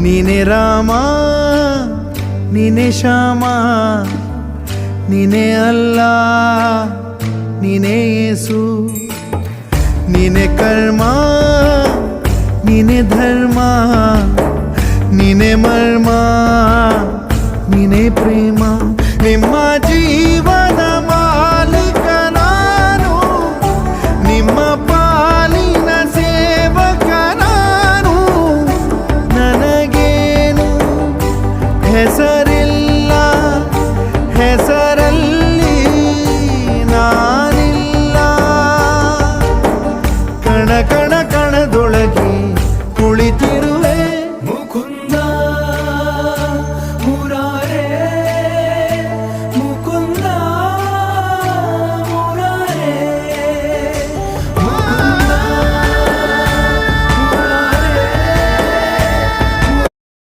ನೀನೆ ರಾಮ ನೀನೆ ಶ್ಯಾಮ ನೀನೆ ಅಲ್ಲ ನೀನೆ ಯೇಸು ನೀನೆ ಕರ್ಮ ನೀನೆ ಧರ್ಮ ನೀನೆ ಮರ್ಮ ನೀನೆ ಪ್ರೇಮ